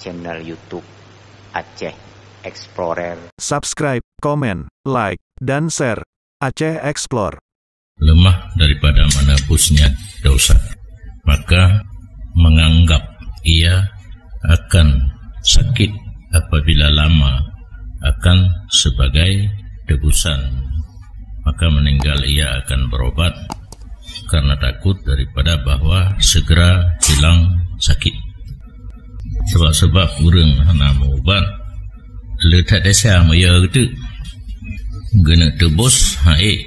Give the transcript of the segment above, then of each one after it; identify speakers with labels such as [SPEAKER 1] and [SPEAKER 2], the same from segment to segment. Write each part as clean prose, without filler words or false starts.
[SPEAKER 1] channel YouTube Aceh Explorer.
[SPEAKER 2] Subscribe, komen, like, dan share. Aceh Explore.
[SPEAKER 3] Lemah daripada menebusnya dosa, maka menganggap ia akan sakit apabila lama akan sebagai tebusan, maka meninggal ia akan berobat karena takut daripada bahwa segera hilang sakit. Sebab-sebab orang nak ubat letak desa maya gitu gena tebus haik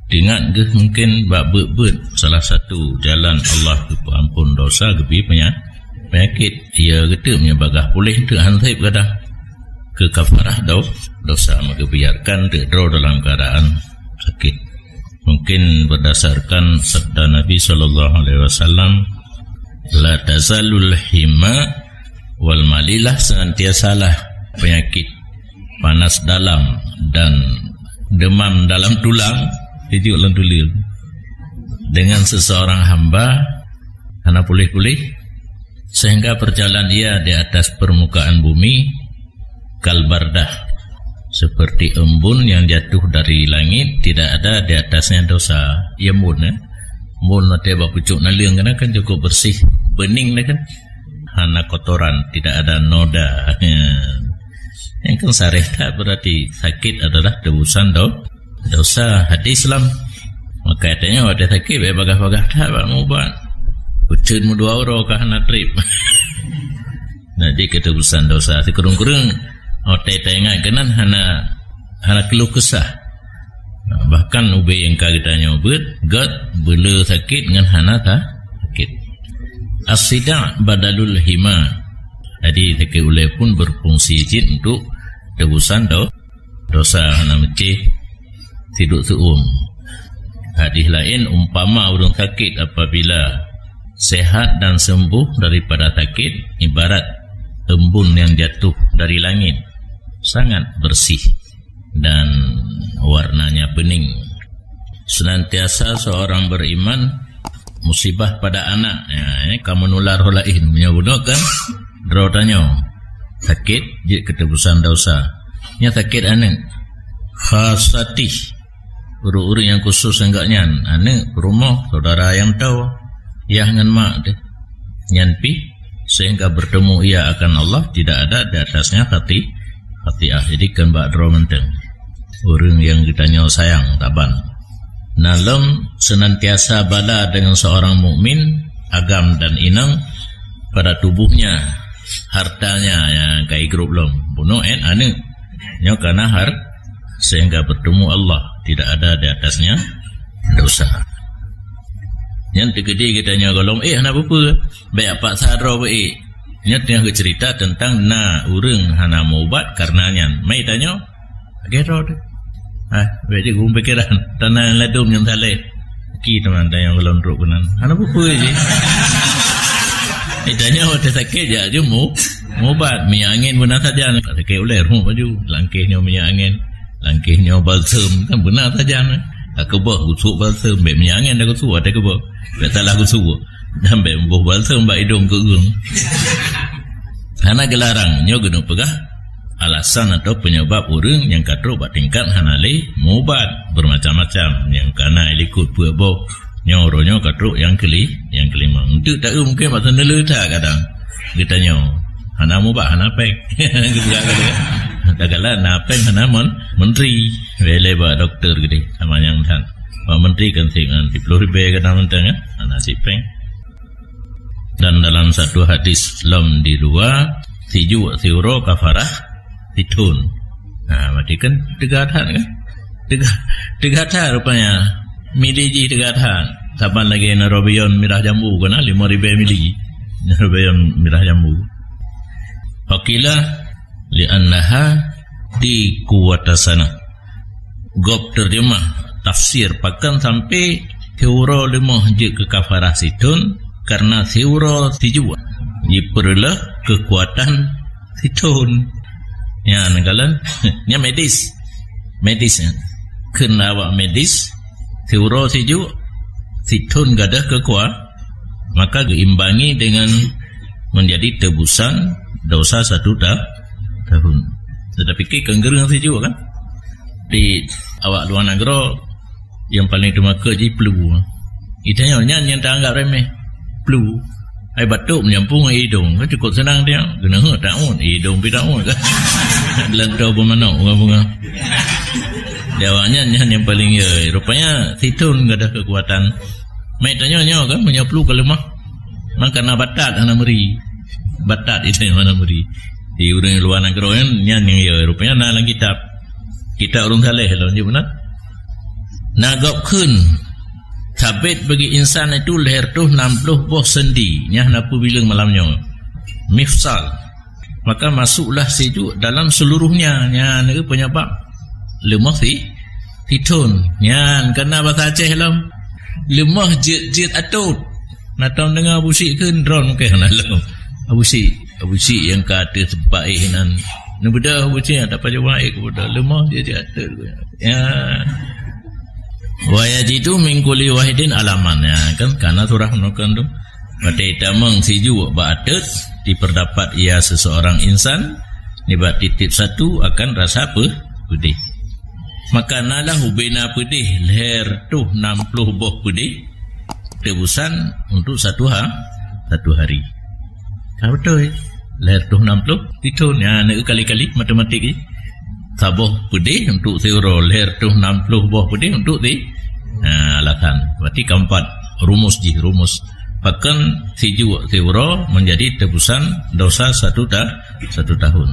[SPEAKER 3] dengat ke mungkin bak bet salah satu jalan Allah ke ampun dosa gebi penyakit ia gitu menyebagah boleh tu hantaib kadang ke kafarah dosa maka biarkan terdraw dalam keadaan sakit. Mungkin berdasarkan sabda Nabi SAW, la tazalul hima wal malilah, senantiasalah penyakit panas dalam dan demam dalam tulang tijuk dalam tulang dengan seseorang hamba karena pulih-pulih sehingga berjalan ia di atas permukaan bumi kalbardah, seperti embun yang jatuh dari langit, tidak ada di atasnya dosa. Ia embun embun nanti bak pucuk naliang kan cukup bersih, bening kan, hana kotoran, tidak ada noda. Yang kan sareh tak berarti sakit adalah tebusan dosa. Hadis Islam maka katanya ada sakit baik bagah-bagah tak bak ubat ucun mu 2 euro kah hana trip. Jadi ketebusan dosa sekurang-kurang otai tengah kenan hana keluh kesah. Bahkan ube yang kita nyobet god bela sakit dengan hana tak sakit. As-sida' badalul hima. Jadi sakit ulai pun berfungsi jin untuk tebusan dosa hana mecih tidur suum. Hadis lain umpama orang sakit apabila sehat dan sembuh daripada sakit ibarat embun yang jatuh dari langit, sangat bersih dan warnanya bening. Senantiasa seorang beriman musibah pada anak ini kamu nular holain menyebut kan drawtanya sakit je ketebusan dosa nya sakit anak khasatih uru-uru yang khusus enggaknya anak rumah saudara yang tahu ya dengan mak deh nyanpi sehingga bertemu ia akan Allah, tidak ada di atasnya khati'ah. Jadi kan bak draw menteng orang yang ditanya sayang taban nalem senantiasa bala dengan seorang mukmin agam dan inang pada tubuhnya hartanya yang kai grup long bunuh ane nyo kana sehingga bertemu Allah, tidak ada di atasnya dosa. Yang tegedi kita nyagolong anak apa baik pak sadro baik nya tengah cerita tentang urang hana maubat karenanya mai tanya gero baik gum pikiran tanah ladum yang saleh ki teman tanya golong ruk kenan hana apa je tanya ada sakit je maubat minyak angin benar saja sakit ular baju langkehnya minyak angin langkehnya balsam kan benar saja aku buat gusuk balsam be minyak angin dah gusuk ada ke buat salah gusuk dan be buh balsam ba hidung ke urang hana gelarang nyo guna pegah alasan atau penyebab orang yang katruk bak tingkat hana le mubat bermacam-macam yang kana ikut puabo nyo ronyo katruk yang kelima untuk tak mungkin masa nele tak kadang kita nyo hana mubat hana pek juga kadang napeng hana menteri bele ba doktor gede sama yang tan ba menteri kan singan 10,000 kadang mentang hana sipeng. Dan dalam satu hadis lam di dua tiju tiuro kafarah titun. Berarti kan tegatan kan? Tegatan rupanya miliji tegatan. Saban lagi narobion mirah jambu kan 5,000 miliji. Narobion mirah jambu. Fakila li annaha di kuwatasana. Gop terjemah tafsir pakan sampai tiuro 5 je ke kafarah situn. Karena siuro tiju diperlulah kekuatan situn ya nagalan nya medis ya kena awak medis siuro tiju situn gadah kekuatan maka diimbangi dengan menjadi tebusan dosa 1 tahun. Tetapi kenggereng sejuk kan? Di awak luar negara yang paling termakan je flu. Itanya yang tak anggap remeh. Flu. Ai batuk menyampung hidung. Kan cukup senang dia. Kena tak on hidung pi tak on kan. Lentau bermanau bunga-bunga. Dia awaknya yang paling rupanya titun enggak ada kekuatan. Mai tanya kan punya flu ke lemah. Makana batat ana meri. Batat itu yang mana meri. Di urang luar negara kan yang rupanya dalam kitab urang saleh lah dia benar. Nagap kun sabit bagi insan itu leher tu 60 buah sendi nya napu bilang malamnya mifsal, maka masuklah sejuk dalam seluruhnya nya ni penyebab lemah titun nya kena bahasa Aceh lah lemah jit atut nak tahu dengar busik ke drone ke dalam busik yang kata sebaik nan ni beda busik tak apa baik kepada lemah jit atut ya. Wa yajidu min kulli wahidin alaman ya kan karena surah menukan tu berarti tamang siju ba'adat diperdapat ia seseorang insan nibat titip satu akan rasa pedih maka nalah ubina pedih leher tu 60 buah pedih tebusan untuk satu hari betul leher tu 60 titun ya nak kali-kali matematik ni sabuh pedih untuk teuro leher tu 60 buah pedih untuk alasan berarti keempat rumus bahkan siju teuro menjadi tebusan dosa 1 tahun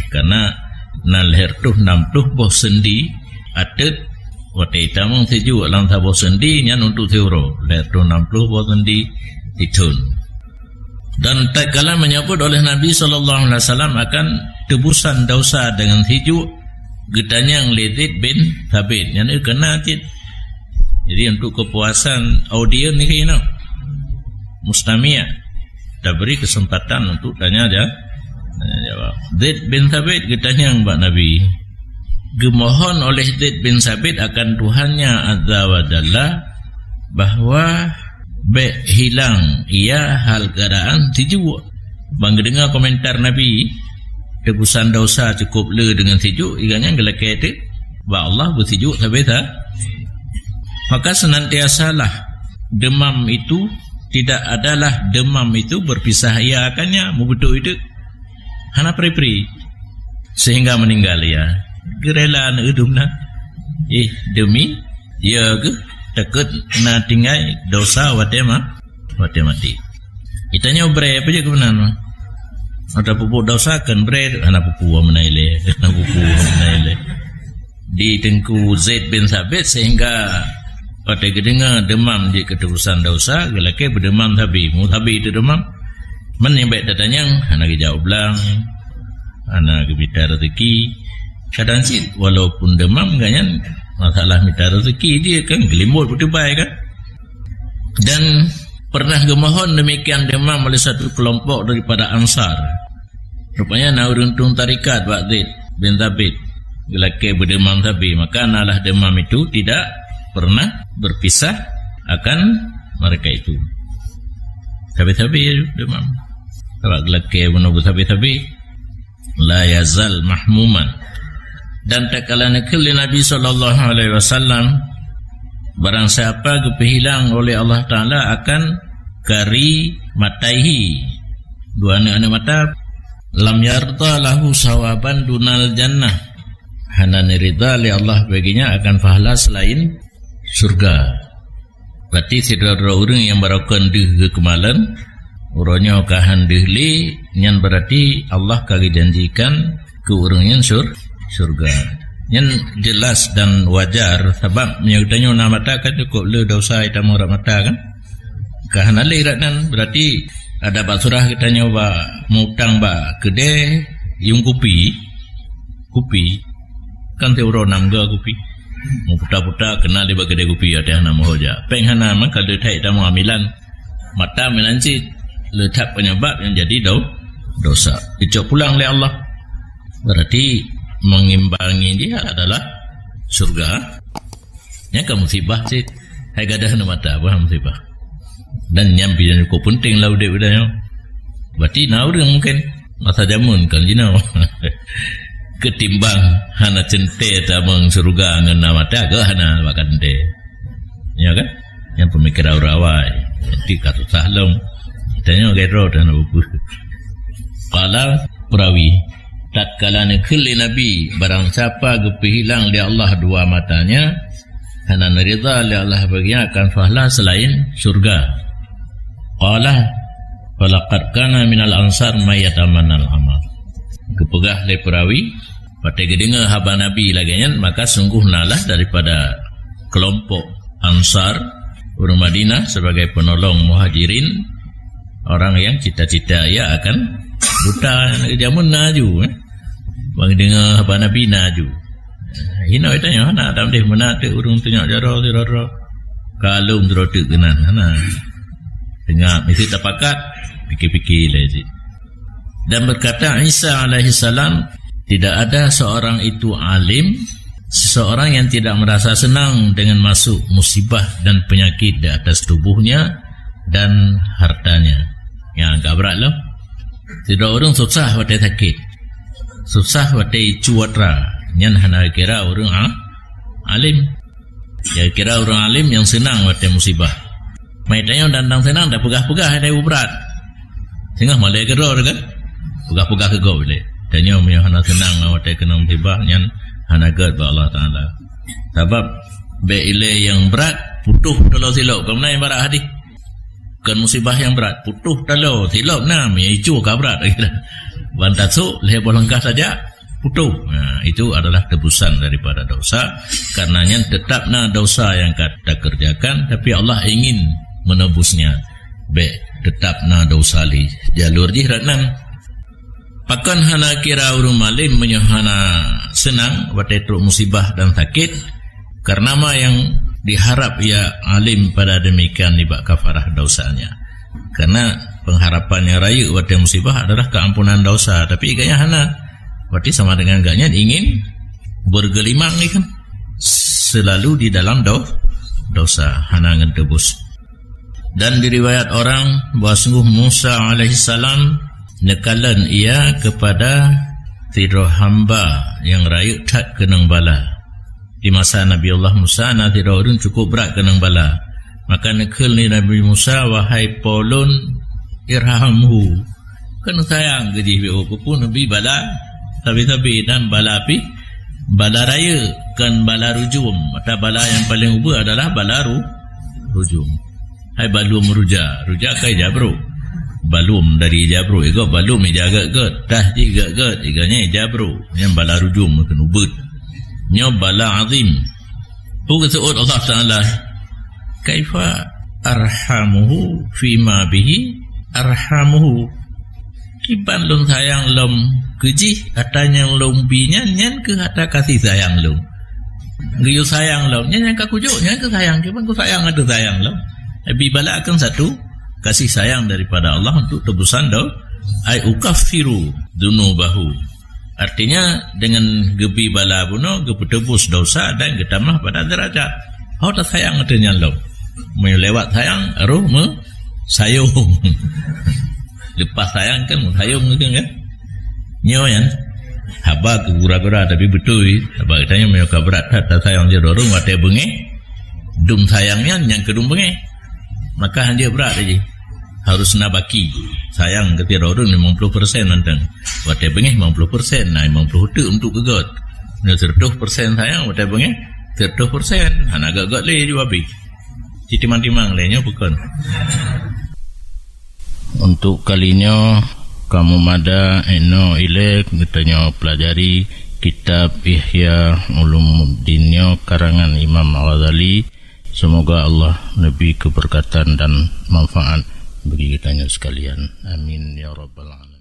[SPEAKER 3] karena leher tu 60 buah sendi adat wate tamang siju lang sabuh sendi nyan untuk teuro leher tu 60 buah sendi titun dan tak kala menyebut oleh Nabi SAW akan tebusan dosa dengan hiju getanyang Zaid bin Thabit yang kena tit. Jadi untuk kepuasan audio ni kena mustamia dah beri kesempatan untuk tanya jawab. Zaid bin Thabit getanyang Mbak Nabi gemohon oleh Zaid bin Thabit akan Tuhannya Azza wa Jalla bahwa hilang ia hal keadaan tiju. Bang dengar komentar Nabi tebusan dosa cukup le dengan sejuk iganya gelakai itu ba Allah bersejuk sampai maka senantiasalah demam itu tidak adalah demam itu berpisah ia akannya mubetul itu hana pri sehingga meninggal ya gerela na udumna demi ya ke takut na tinggal dosa wate mati itanya bre apa je kebenaran ada pupuk dosa kan bre ana pupuk menaile di tengku Zaid bin Thabit sehingga pada kedengar demam di keterusan dosa gelake berdemam tapi itu demam men yang baik datanya ana jawab belang ana minta rezeki kadang sih walaupun demam ganyan masalah minta rezeki dia kan gelimut betul baik kan dan pernah gemohon demikian demam oleh satu kelompok daripada Ansar rupanya nauruntung tarikat Pak Zaid bin Thabit gelake berdemam tapi maka nalah demam itu tidak pernah berpisah akan mereka itu tapi demam kalau gelake menunggu tapi la yazal mahmuman dan tak kala nakil Nabi SAW barang siapa kehilang oleh Allah Ta'ala akan kari mataihi dua anak mata lam yarda lahu sawaban dunal jannah hana nirida li Allah baginya akan pahala selain surga berarti saudara orang yang berakan dih kemalan orangnya kahan dihli nyan berarti Allah kagi janjikan ke orangnya surga yang jelas dan wajar sebab menyudahnya nama mata kan cukup le dosa itu murah mata kan kahana le dan berarti ada basurah kita nyoba mutang ba kedai yung kopi kan teuro namga kopi mau puta-puta kenal dia kedai kopi ada nama hoja penghana man kalau tai tamu amilan mata melanci letak penyebab yang jadi dosa dicok pulang oleh Allah berarti mengimbangi dia adalah surga nya ka musibah sih hai gadah na mata apa musibah dan nyampi yang cukup penting lah udah Berarti na orang mungkin masa jamun kan jino. Ketimbang hana cente tamang surga ngena mata ke hana makan te. Ya kan? Yang pemikiran awal. Jadi kata sahlom. Tanya gairo dan buku. Qala perawi tatkala nekeli nabi barang siapa gepi hilang li Allah dua matanya hana ridha li Allah baginya akan fahla selain surga. Qala falaqad kana minal ansar may yatamannal amal. Kepegah le perawi pada gedenga haba nabi lagian maka sungguh nalah daripada kelompok ansar orang Madinah sebagai penolong muhajirin, orang yang cita-cita ya akan buta jamun naju bang dengar haba nabi naju hina itanya hana adam deh mana te urung tengok jaro diroro kalung drotek kenan hana dengar mesti tapakat fikir-fikir lagi. Dan berkata Isa alaihi salam, tidak ada seorang itu alim, seseorang yang tidak merasa senang dengan masuk musibah dan penyakit di atas tubuhnya dan hartanya. Yang agak berat loh. Tidak orang susah pada sakit, susah pada cuatra. Yang hana kira orang alim. Ya kira orang alim yang senang pada musibah. Maitanya dandang senang dah pegah-pegah ada berat. Sehingga malah kira kan? Pegah-pegah ke kau boleh. Tanya punya hana senang awak kena musibah yang hana gad ba Allah Taala. Sebab be ile yang berat putuh kalau silap kau mana yang berat hadis. Kan musibah yang berat putuh kalau silap nam ya icu ka berat kira. Bantasu leh bolongkah saja putuh. Nah, itu adalah tebusan daripada dosa karenanya tetapna dosa yang kita kerjakan tapi Allah ingin menebusnya. Be tetapna dosa li jalur jihratnan. Pakan hana kira urung malim menyohana senang watai truk musibah dan sakit karena ma yang diharap ia alim pada demikian nibak kafarah dosanya. Karena pengharapannya raya watai musibah adalah keampunan dosa, tapi iganya hana berarti sama dengan ganya ingin bergelimang kan selalu di dalam dosa hana ngentebus. Dan diriwayat orang bahawa sungguh Musa alaihissalam nekalan ia kepada tidur hamba yang rayu tak kenang bala. Di masa Nabi Allah Musa na tidur orang cukup berat kenang bala. Maka nekal ni Nabi Musa wahai polun irhamhu. Kan sayang gaji pun Nabi bala tapi dan bala api bala raya kan bala rujum. Atau bala yang paling ubah adalah bala rujum. Hai balum ruja kai jabru. Balum dari jabru ego balum jaga get dah jiga get iganya jabru yang bala rujum mungkin ubud nya bala azim bukan seud Allah Taala kaifa arhamuhu fima bihi arhamuhu kiban lum sayang lum keji katanya lum binya nyen ke kata kasih sayang lum ngiu sayang lum nyen ka kujuk nyen ke sayang kiban ku sayang ada sayang lum abi bala akan satu kasih sayang daripada Allah untuk tebusan ai ukaffiru dunubahu. Artinya dengan gebi bala buno tebus dosa dan getamah pada derajat. Hau tak sayang adanya lo. Melewat sayang roh sayung. Lepas sayang kan sayung kan kan. Nyo yan. Haba ke gura-gura tapi betul. Haba katanya mereka berat tak sayang je dorong wate benge. Dum sayangnya yang kedum benge. Maka dia berat aja. Harus nabaki sayang ketika orang 50% nantang watai bengeh 50% nah 50 itu untuk kegot 100% sayang watai bengeh 100% hana agak-agak le juga habis timang-timang lainnya bukan. Untuk kalinya kamu mada ilek katanya pelajari kitab Ihya Ulumuddinnya karangan Imam Al-Ghazali. Semoga Allah lebih keberkatan dan manfaat bagi kitanya sekalian. Amin ya rabbal alamin.